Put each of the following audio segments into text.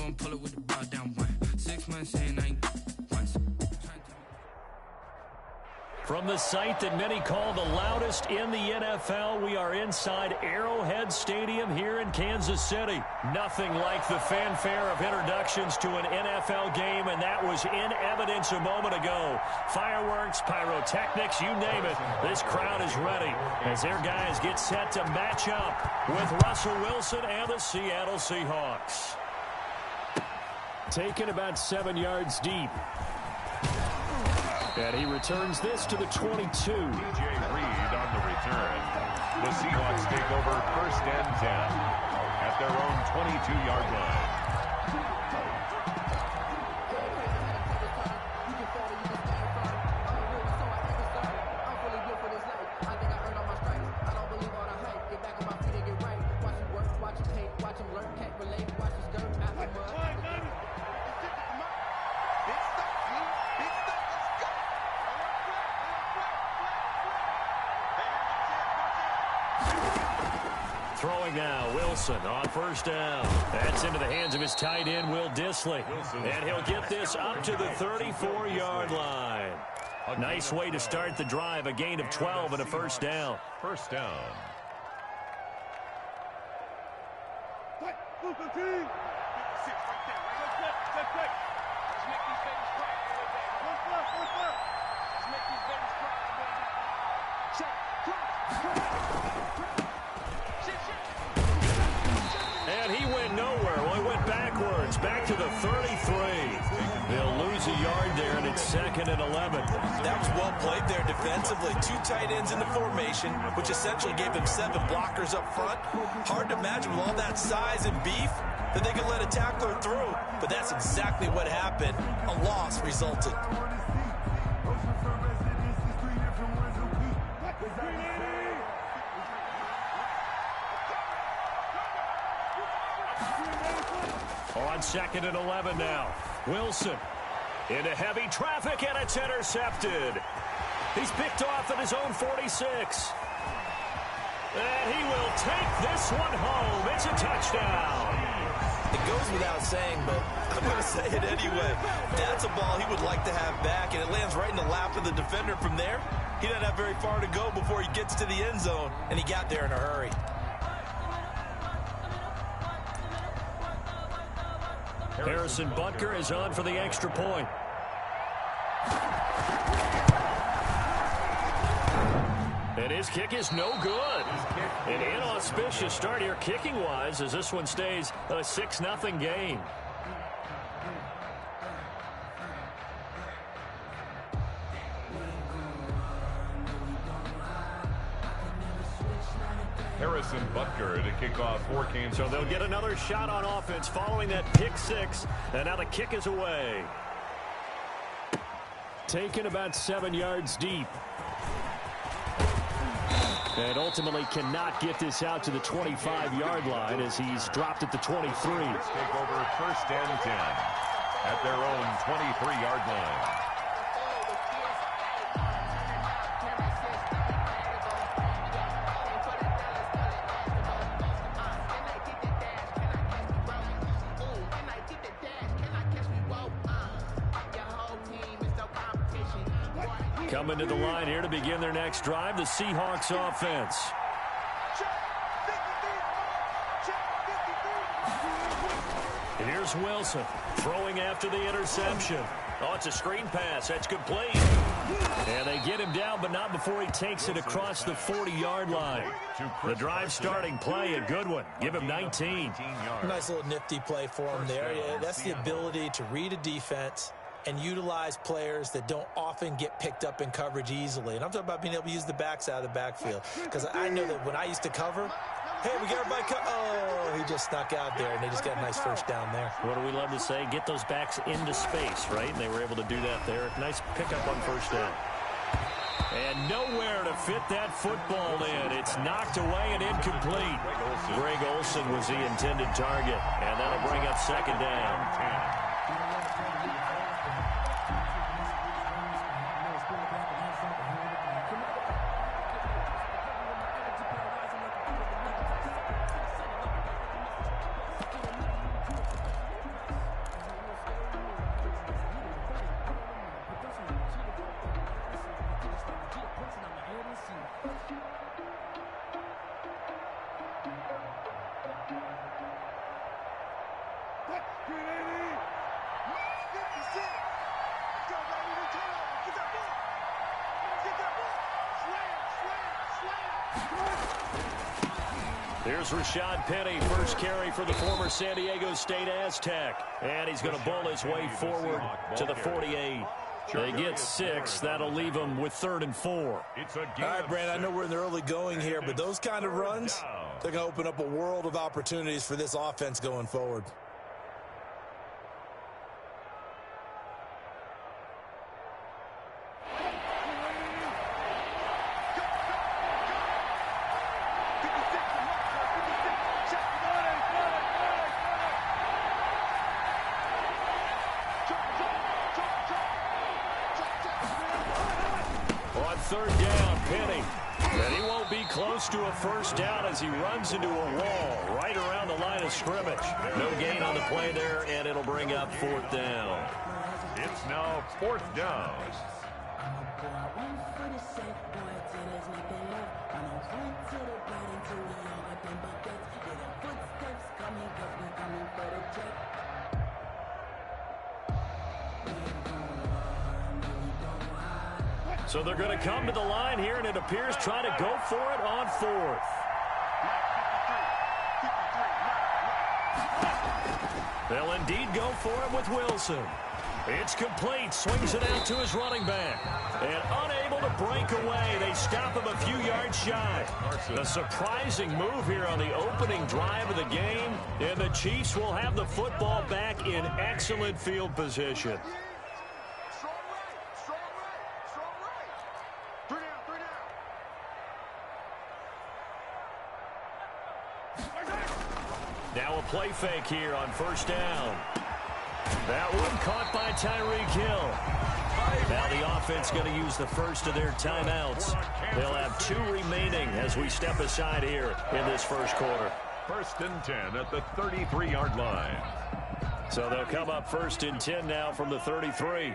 gon' pull it with the bar down one. 6 months in, I ain't once. From the site that many call the loudest in the NFL, we are inside Arrowhead Stadium here in Kansas City. Nothing like the fanfare of introductions to an NFL game, and that was in evidence a moment ago. Fireworks, pyrotechnics, you name it. This crowd is ready as their guys get set to match up with Russell Wilson and the Seattle Seahawks. Taken about 7 yards deep. And he returns this to the 22. DJ Reed on the return. The Seahawks take over 1st and 10 at their own 22-yard line. Throwing now, Wilson on 1st down. That's into the hands of his tight end, Will Dissly. And he'll get this up to the 34-yard line. Nice way to start the drive, a gain of 12 and a 1st down. 1st down. And he went nowhere. Well, he went backwards, back to the 33. They'll lose a yard there, and it's 2nd and 11. That was well played there defensively. 2 tight ends in the formation, which essentially gave them 7 blockers up front. Hard to imagine with all that size and beef that they could let a tackler through. But that's exactly what happened. A loss resulted. On 2nd and 11 now. Wilson into heavy traffic, and it's intercepted. He's picked off at his own 46. And he will take this one home. It's a touchdown. It goes without saying, but I'm going to say it anyway. That's a ball he would like to have back, and it lands right in the lap of the defender from there. He doesn't have very far to go before he gets to the end zone, and he got there in a hurry. Harrison Butker is on for the extra point. And his kick is no good. An inauspicious start here kicking-wise as this one stays a 6-0 game. Harrison Butker to kick off for Kansas. So they'll get another shot on offense following that pick 6. And now the kick is away. Taken about 7 yards deep. And ultimately cannot get this out to the 25-yard line as he's dropped at the 23. Take over 1st and 10 at their own 23-yard line. Coming to the line here to begin their next drive, the Seahawks offense. Here's Wilson throwing after the interception. Oh, it's a screen pass. That's complete. And they get him down, but not before he takes it across the 40-yard line. The drive starting play, a good one. Give him 19. Nice little nifty play for him there. Yeah, that's the ability to read a defense and utilize players that don't often get picked up in coverage easily. And I'm talking about being able to use the backs out of the backfield. Because I know that when I used to cover, hey, we got everybody oh, he just snuck out there, and they just got a nice 1st down there. What do we love to say? Get those backs into space, right? And they were able to do that there. Nice pickup on 1st down. And nowhere to fit that football in. It's knocked away and incomplete. Greg Olsen was the intended target, and that'll bring up 2nd down. Here's Rashad Penny, first carry for the former San Diego State Aztec. And he's going to bowl his way forward to the 48. They get 6. That'll leave them with 3rd and 4. All right, Brand, I know we're in the early going here, but those kind of runs, they're going to open up a world of opportunities for this offense going forward. Third down, Penny. And he won't be close to a first down as he runs into a wall right around the line of scrimmage. No gain on the play there, and it'll bring up 4th down. It's now 4th down. So they're going to come to the line here, and it appears try to go for it on 4th. They'll indeed go for it with Wilson. It's complete. Swings it out to his running back. And unable to break away. They stop him a few yards shy. A surprising move here on the opening drive of the game. And the Chiefs will have the football back in excellent field position. Now a play fake here on first down. That one caught by Tyreek Hill. Now the offense going to use the first of their timeouts. They'll have 2 remaining as we step aside here in this first quarter. 1st and 10 at the 33-yard line. So they'll come up 1st and 10 now from the 33.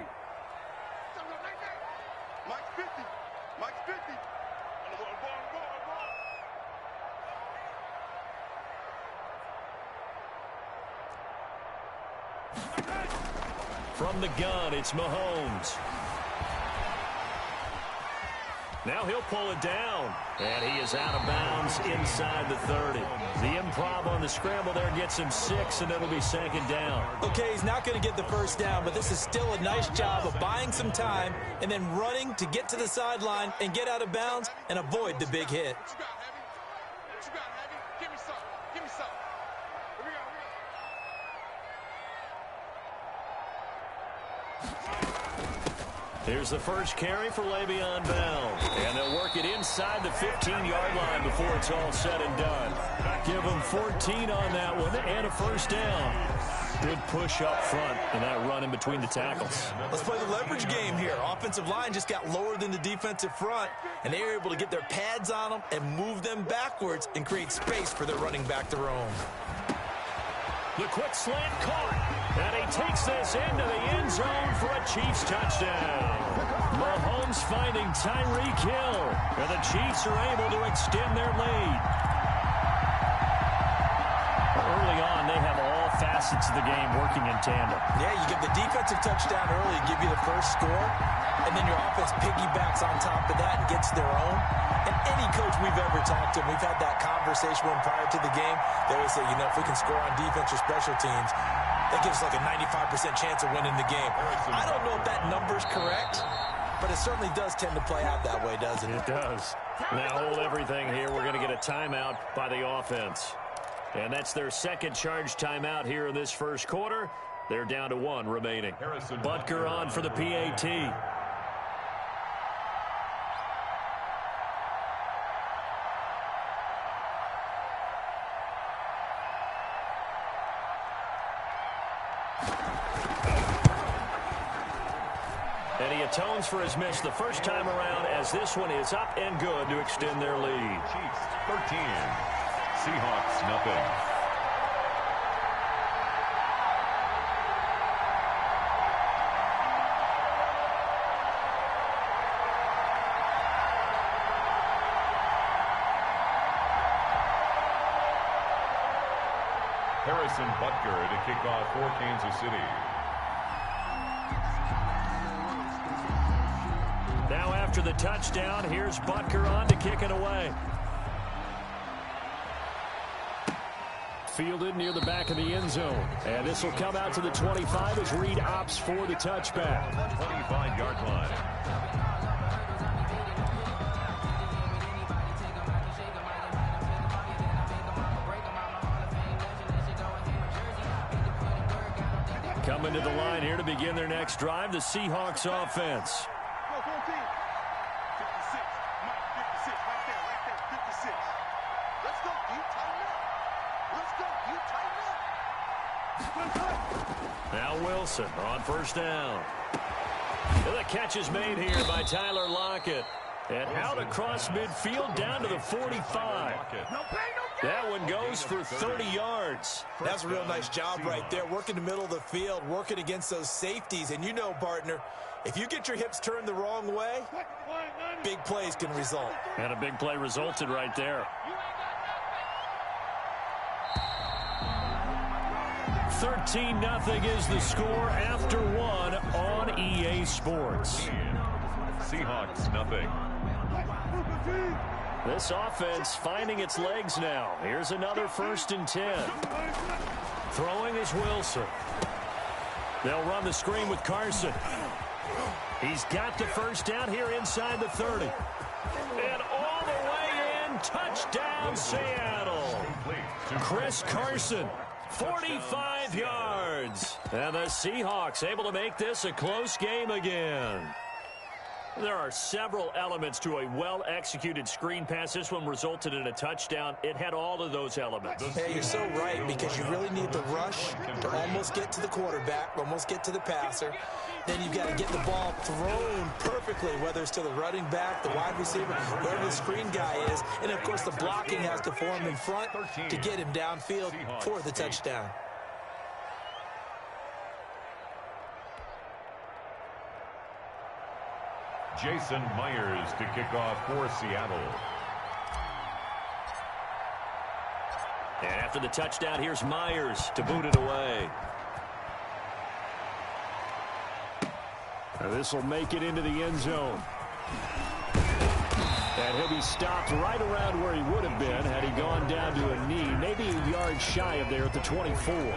From the gun, it's Mahomes. Now he'll pull it down. And he is out of bounds inside the 30. The improv on the scramble there gets him 6, and it'll be 2nd down. Okay, he's not going to get the first down, but this is still a nice job of buying some time and then running to get to the sideline and get out of bounds and avoid the big hit. Here's the first carry for Le'Veon Bell. And they'll work it inside the 15-yard line before it's all said and done. Give them 14 on that one and a first down. Good push up front and that run in between the tackles. Let's play the leverage game here. Offensive line just got lower than the defensive front, and they were able to get their pads on them and move them backwards and create space for their running back to roam. The quick slant caught, and he takes this into the end zone for a Chiefs touchdown. Mahomes finding Tyreek Hill, and the Chiefs are able to extend their lead. Early on, they have all facets of the game working in tandem. Yeah, you give the defensive touchdown early, give you the first score, and then your offense piggybacks on top of that and gets their own. And any coach we've ever talked to, we've had that conversation with them prior to the game, they always say, you know, if we can score on defense or special teams, that gives us like a 95% chance of winning the game. I don't know if that number's correct, but it certainly does tend to play out that way, doesn't it? It does. Now hold everything here. We're going to get a timeout by the offense. And that's their second charge timeout here in this first quarter. They're down to 1 remaining. Butker on for the PAT. And he atones for his miss the first time around as this one is up and good to extend their lead. Chiefs 13, Seahawks nothing. Harrison Butker to kick off for Kansas City. Now after the touchdown, here's Butker on to kick it away. Fielded near the back of the end zone. And this will come out to the 25 as Reed opts for the touchback. 25-yard line. Coming to the line here to begin their next drive, the Seahawks offense. Now Wilson on first down. And the catch is made here by Tyler Lockett. And out across midfield down to the 45. That one goes for 30 yards. That's a real nice job right there. Working the middle of the field, working against those safeties. And you know, partner, if you get your hips turned the wrong way, big plays can result. And a big play resulted right there. 13-0 is the score after one on EA Sports. Seahawks nothing. This offense finding its legs now. Here's another 1st and 10. Throwing is Wilson. They'll run the screen with Carson. He's got the first down here inside the 30. And all the way in, touchdown Seattle. Chris Carson. 45 yards. And the Seahawks able to make this a close game again. There are several elements to a well-executed screen pass. This one resulted in a touchdown. It had all of those elements. Hey, you're so right, because you really need the rush to almost get to the quarterback, almost get to the passer. Then you've got to get the ball thrown perfectly, whether it's to the running back, the wide receiver, wherever the screen guy is. And, of course, the blocking has to form in front to get him downfield for the touchdown. Jason Myers to kick off for Seattle. And after the touchdown, here's Myers to boot it away. This will make it into the end zone. And he'll be stopped right around where he would have been had he gone down to a knee, maybe a yard shy of there at the 24.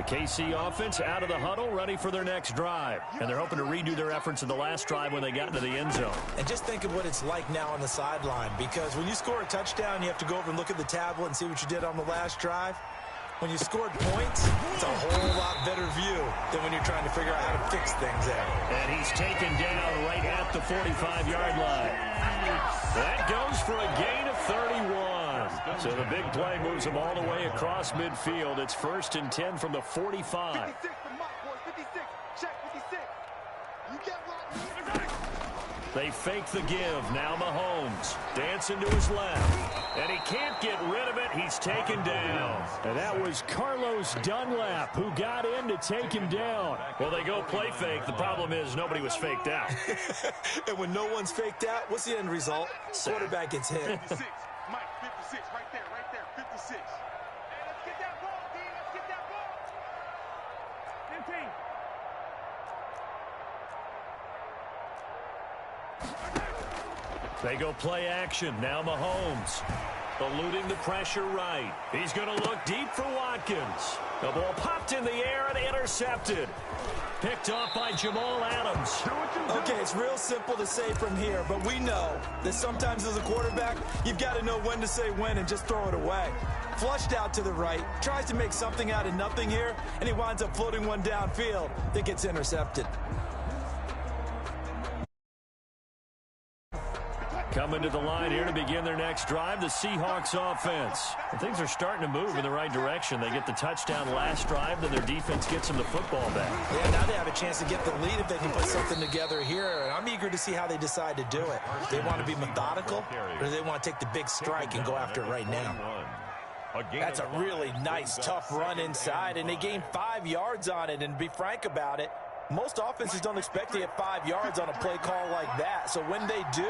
KC offense out of the huddle, ready for their next drive. And they're hoping to redo their efforts in the last drive when they got into the end zone. And just think of what it's like now on the sideline, because when you score a touchdown, you have to go over and look at the tablet and see what you did on the last drive. When you scored points, it's a whole lot better view than when you're trying to figure out how to fix things out. And he's taken down right at the 45-yard line. That goes for a gain of 31. So the big play moves them all the way across midfield. It's 1st and 10 from the 45. 56 from Mike, boys. 56. Check 56. You get right. They fake the give. Now Mahomes dancing to his left. And he can't get rid of it. He's taken down. And that was Carlos Dunlap who got in to take him down. Well, they go play fake. The problem is nobody was faked out. And when no one's faked out, what's the end result? Quarterback gets hit. 56. Mike, 56. Right there. 56. Hey, let's get that ball, D. Let's get that ball. 15. They go play action. Now Mahomes eluding the pressure right. He's going to look deep for Watkins. The ball popped in the air and intercepted. Picked off by Jamal Adams. Okay, it's real simple to say from here, but we know that sometimes as a quarterback, you've got to know when to say when and just throw it away. Flushed out to the right, tries to make something out of nothing here, and he winds up floating one downfield that gets intercepted. Coming to the line here to begin their next drive, the Seahawks offense. And things are starting to move in the right direction. They get the touchdown last drive, then their defense gets them the football back. Yeah, now they have a chance to get the lead if they can put something together here. And I'm eager to see how they decide to do it. They want to be methodical, or do they want to take the big strike and go after it right now? That's a really nice, tough run inside, and they gained 5 yards on it. And to be frank about it, Most offenses don't expect to get 5 yards on a play call like that. So when they do,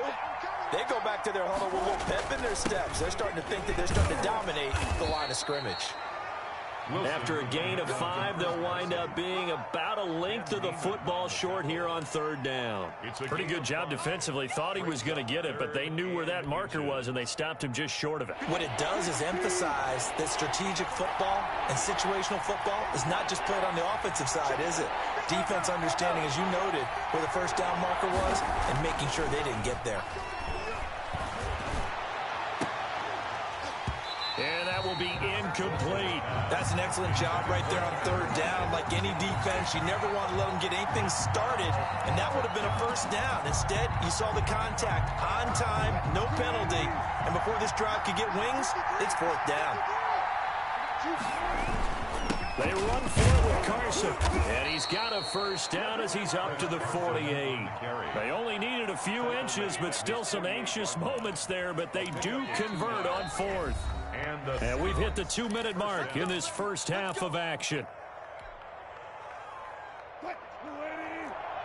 they go back to their huddle with a little pep in their steps. They're starting to think that they're starting to dominate the line of scrimmage. After a gain of 5, they'll wind up being about a length of the football short here on 3rd down. Pretty good job defensively. Thought he was going to get it, but they knew where that marker was, and they stopped him just short of it. What it does is emphasize that strategic football and situational football is not just played on the offensive side, is it? Defense understanding, as you noted, where the 1st down marker was and making sure they didn't get there. And that will be incomplete. That's an excellent job right there on 3rd down. Like any defense, you never want to let them get anything started, and that would have been a 1st down. Instead, you saw the contact on time, no penalty, and before this drive could get wings, it's 4th down. They run for it with Carson, and he's got a 1st down as he's up to the 48. They only needed a few inches, but still some anxious moments there, but they do convert on 4th. And we've hit the 2-minute mark in this 1st half of action.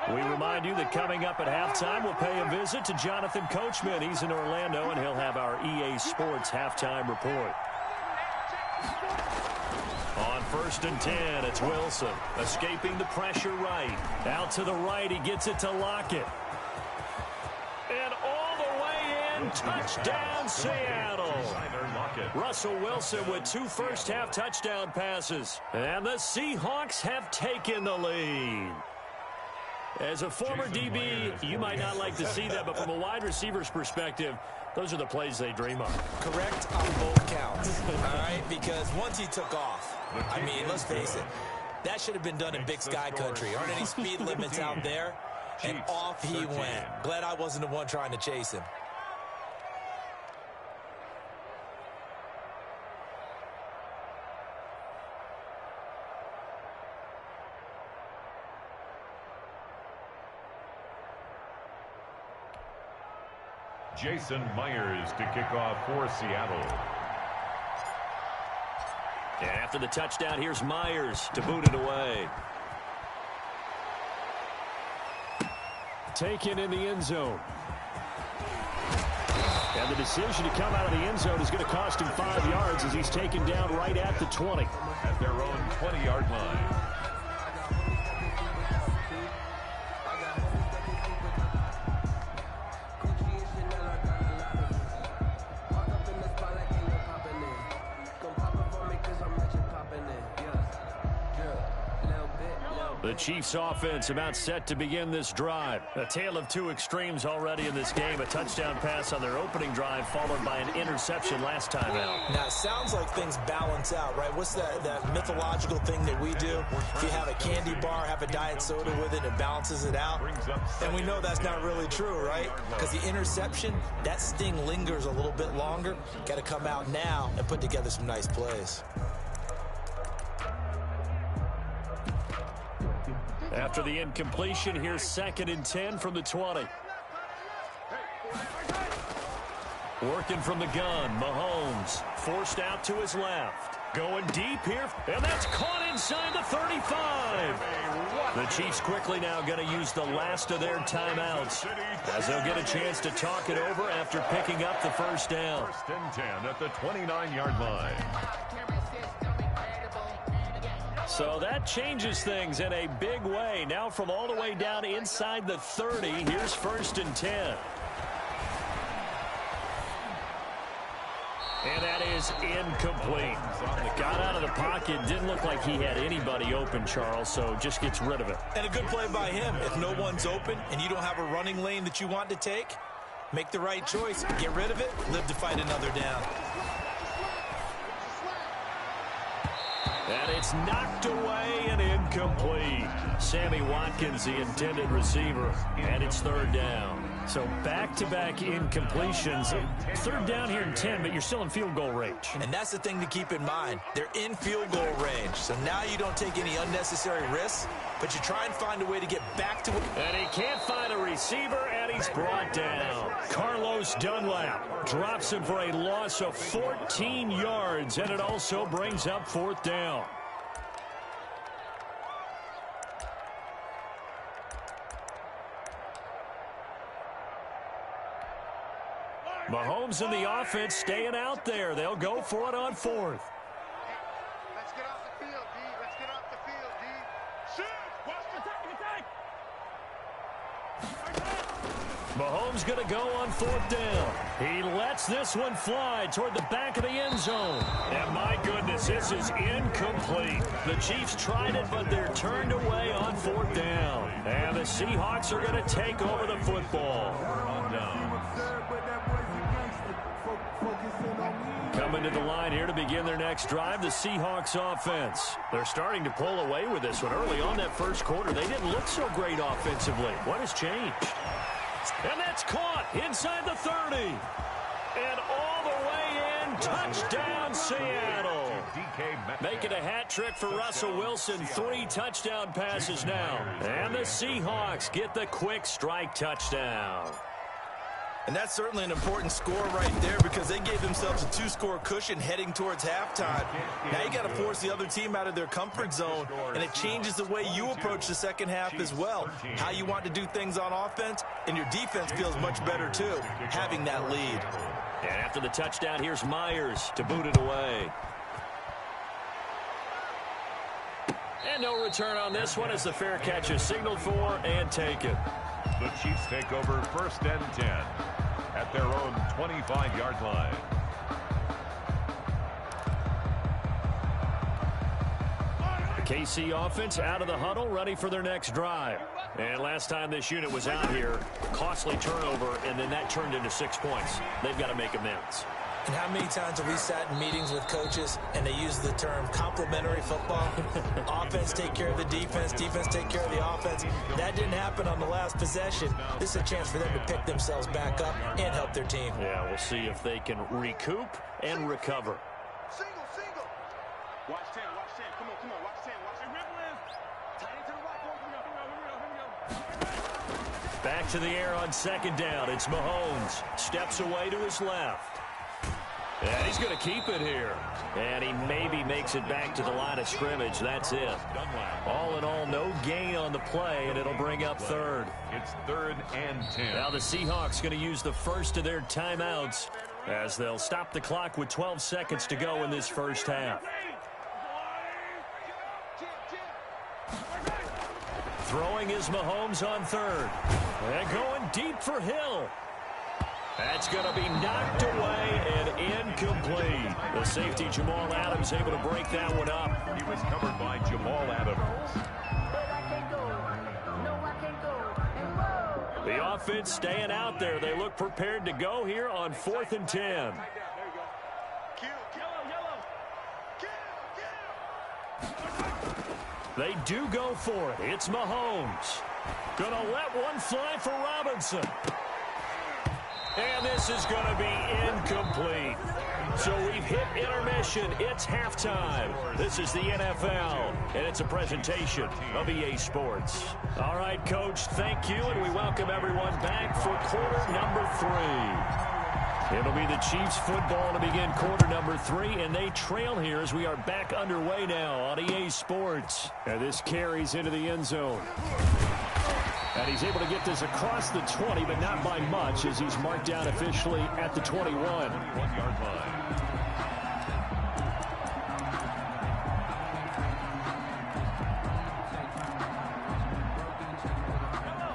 We remind you that coming up at halftime, we'll pay a visit to Jonathan Coachman. He's in Orlando, and he'll have our EA Sports halftime report. On 1st and 10, it's Wilson, escaping the pressure right. Out to the right, he gets it to Lockett. And all the way in, touchdown Seattle. Russell Wilson with 2 first-half touchdown passes. And the Seahawks have taken the lead. As a former DB, you might not like to see that, but from a wide receiver's perspective, those are the plays they dream of. Correct on both counts, all right? Because once he took off, I mean, let's face it, that should have been done in Big Sky country. Aren't any speed limits out there? And off he went. Glad I wasn't the one trying to chase him. Jason Myers to kick off for Seattle. And after the touchdown, here's Myers to boot it away. Taken in the end zone. And the decision to come out of the end zone is going to cost him 5 yards as he's taken down right at the 20. At their own 20-yard line. The Chiefs offense about set to begin this drive. A tale of 2 extremes already in this game. A touchdown pass on their opening drive followed by an interception last time out. Now, it sounds like things balance out, right? What's that mythological thing that we do? If you have a candy bar, have a diet soda with it, it balances it out. And we know that's not really true, right? Because the interception, that sting lingers a little bit longer. Got to come out now and put together some nice plays. After the incompletion, here's 2nd and 10 from the 20. Working from the gun, Mahomes forced out to his left. Going deep here, and that's caught inside the 35. The Chiefs quickly now going to use the last of their timeouts as they'll get a chance to talk it over after picking up the 1st down. 1st and 10 at the 29-yard line. So that changes things in a big way. Now from all the way down inside the 30, here's 1st and 10. And that is incomplete. Got out of the pocket. Didn't look like he had anybody open, Charles, so just gets rid of it. And a good play by him. If no one's open and you don't have a running lane that you want to take, make the right choice. Get rid of it. Live to fight another down. And it's knocked away and incomplete. Sammy Watkins, the intended receiver, and it's 3rd down. So back-to-back incompletions. 3rd down here in 10, but you're still in field goal range. And that's the thing to keep in mind. They're in field goal range. So now you don't take any unnecessary risks, but you try and find a way to get back to it. And he can't find a receiver, and he's brought down. Carlos Dunlap drops him for a loss of 14 yards, and it also brings up 4th down. Mahomes and the offense staying out there. They'll go for it on 4th. Let's get off the field, D. Let's get off the field, D. Shoot! Watch the attack! Mahomes going to go on 4th down. He lets this one fly toward the back of the end zone. And my goodness, this is incomplete. The Chiefs tried it, but they're turned away on 4th down. And the Seahawks are going to take over the football. Coming to the line here to begin their next drive, the Seahawks offense. They're starting to pull away with this one. Early on that first quarter, they didn't look so great offensively. What has changed? And that's caught inside the 30. And all the way in, touchdown Seattle. Making a hat trick for Russell Wilson. 3 touchdown passes now. And the Seahawks get the quick strike touchdown. And that's certainly an important score right there because they gave themselves a 2-score cushion heading towards halftime. Now you got to force the other team out of their comfort zone, and it changes the way you approach the second half as well. How you want to do things on offense, and your defense feels much better too, having that lead. And after the touchdown, here's Myers to boot it away. And no return on this one as the fair catch is signaled for and taken. The Chiefs take over 1st and 10 at their own 25-yard line. The KC offense out of the huddle, ready for their next drive. And last time this unit was out here, costly turnover, and then that turned into 6 points. They've got to make amends. And how many times have we sat in meetings with coaches and they use the term complementary football? Offense take care of the defense, defense take care of the offense. That didn't happen on the last possession. This is a chance for them to pick themselves back up and help their team. Yeah, we'll see if they can recoup and recover. Single. Watch 10, watch 10. Come on, watch 10, watch 10. Tight into the right, boys. Here we go. Back to the air on 2nd down. It's Mahomes. Steps away to his left. And he's going to keep it here. And he maybe makes it back to the line of scrimmage. That's it. All in all, no gain on the play, and it'll bring up 3rd. It's 3rd and 10. Now the Seahawks going to use the first of their timeouts as they'll stop the clock with 12 seconds to go in this first half. Throwing is Mahomes on 3rd. And going deep for Hill. That's going to be knocked away and incomplete. The safety, Jamal Adams, able to break that one up. He was covered by Jamal Adams. The offense staying out there. They look prepared to go here on 4th and 10. They do go for it. It's Mahomes. Gonna let one fly for Robinson. And this is going to be incomplete. So we've hit intermission. It's halftime. This is the NFL, and it's a presentation of EA Sports. All right, Coach, thank you, and we welcome everyone back for quarter number 3. It'll be the Chiefs football to begin quarter number 3, and they trail here as we are back underway now on EA Sports. And this carries into the end zone. And he's able to get this across the 20, but not by much, as he's marked down officially at the 21. 1-yard line.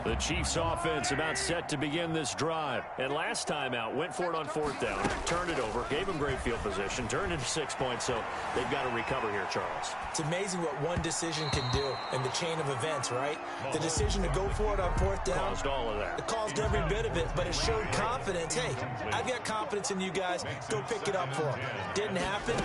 The Chiefs offense about set to begin this drive. And last time out, went for it on 4th down, turned it over, gave them great field position, turned into 6 points, so they've got to recover here, Charles. It's amazing what one decision can do in the chain of events, right? The decision to go for it on 4th down. Caused all of that. It caused every bit of it, but it showed confidence. Hey, I've got confidence in you guys. Go pick it up for them. Didn't happen.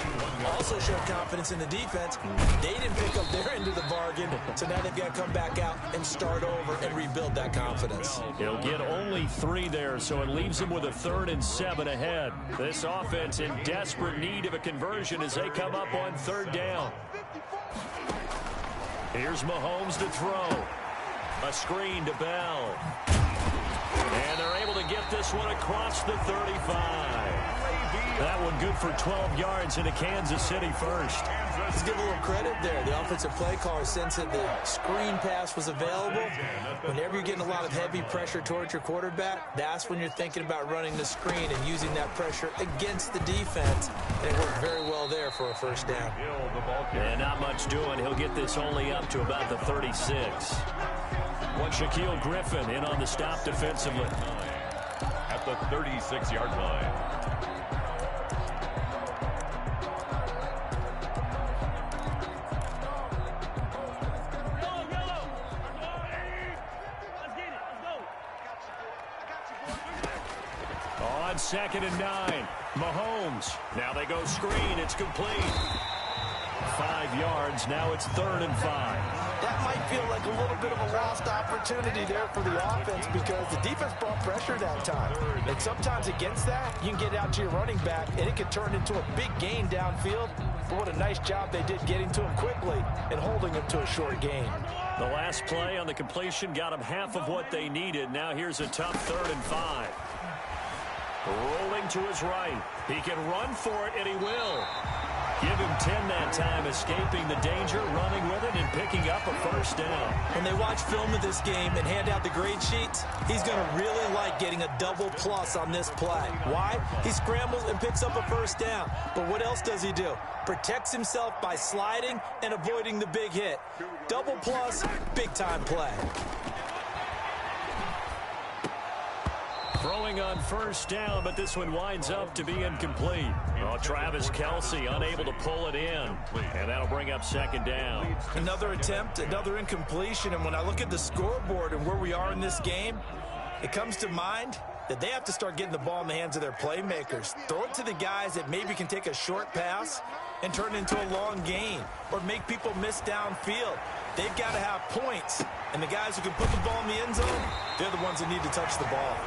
Also showed confidence in the defense. They didn't pick up their end of the bargain, so now they've got to come back out and start over and rebuild that confidence. He'll get only 3 there, so it leaves him with a 3rd and 7 ahead. This offense in desperate need of a conversion as they come up on 3rd down. Here's Mahomes to throw. A screen to Bell. And they're able to get this one across the 35. That one good for 12 yards into Kansas City first. Let's give a little credit there. The offensive play caller sensed that the screen pass was available. Whenever you're getting a lot of heavy pressure towards your quarterback, that's when you're thinking about running the screen and using that pressure against the defense. And it worked very well there for a first down. And not much doing. He'll get this only up to about the 36. Shaquille Griffin in on the stop defensively. At the 36-yard line. On 2nd and 9, Mahomes. Now they go screen. It's complete. 5 yards. Now it's 3rd and 5. That might feel like a little bit of a lost opportunity there for the offense because the defense brought pressure that time. And sometimes against that, you can get out to your running back, and it can turn into a big gain downfield. But what a nice job they did getting to him quickly and holding him to a short gain. The last play on the completion got him half of what they needed. Now here's a tough 3rd and 5. Rolling to his right. He can run for it, and he will. Give him 10 that time, escaping the danger, running with it, and picking up a first down. When they watch film of this game and hand out the grade sheets, he's going to really like getting a double plus on this play. Why? He scrambles and picks up a first down. But what else does he do? Protects himself by sliding and avoiding the big hit. Double plus, big-time play. Throwing on first down, but this one winds up to be incomplete. Oh, Travis Kelce unable to pull it in, and that'll bring up 2nd down. Another attempt, another incompletion, and when I look at the scoreboard and where we are in this game, it comes to mind that they have to start getting the ball in the hands of their playmakers. Throw it to the guys that maybe can take a short pass and turn it into a long gain or make people miss downfield. They've got to have points, and the guys who can put the ball in the end zone, they're the ones that need to touch the ball.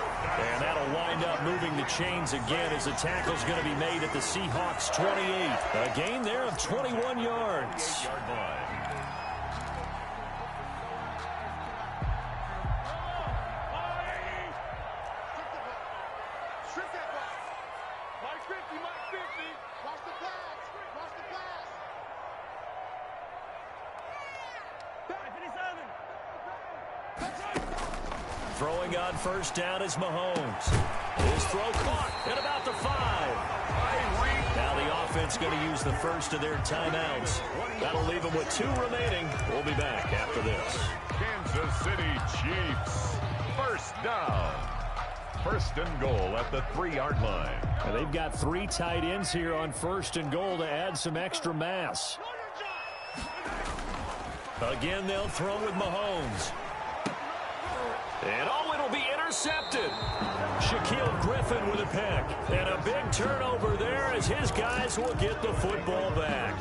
And that'll wind up moving the chains again as the tackle's going to be made at the Seahawks 28. A gain there of 21 yards. Throwing on first down is Mahomes. His throw caught at about the 5. Now the offense going to use the first of their timeouts. That'll leave them with 2 remaining. We'll be back after this. Kansas City Chiefs. First down. 1st and goal at the 3-yard line. And they've got 3 tight ends here on 1st and goal to add some extra mass. Again, they'll throw with Mahomes. And oh, it'll be intercepted. Shaquille Griffin with a pick. And a big turnover there as his guys will get the football back.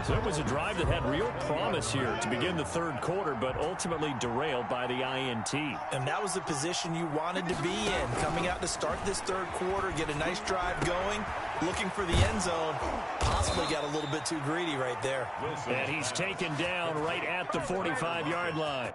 So it was a drive that had real promise here to begin the 3rd quarter, but ultimately derailed by the INT. And that was the position you wanted to be in. Coming out to start this 3rd quarter, get a nice drive going, looking for the end zone. Possibly got a little bit too greedy right there. And he's taken down right at the 45-yard line.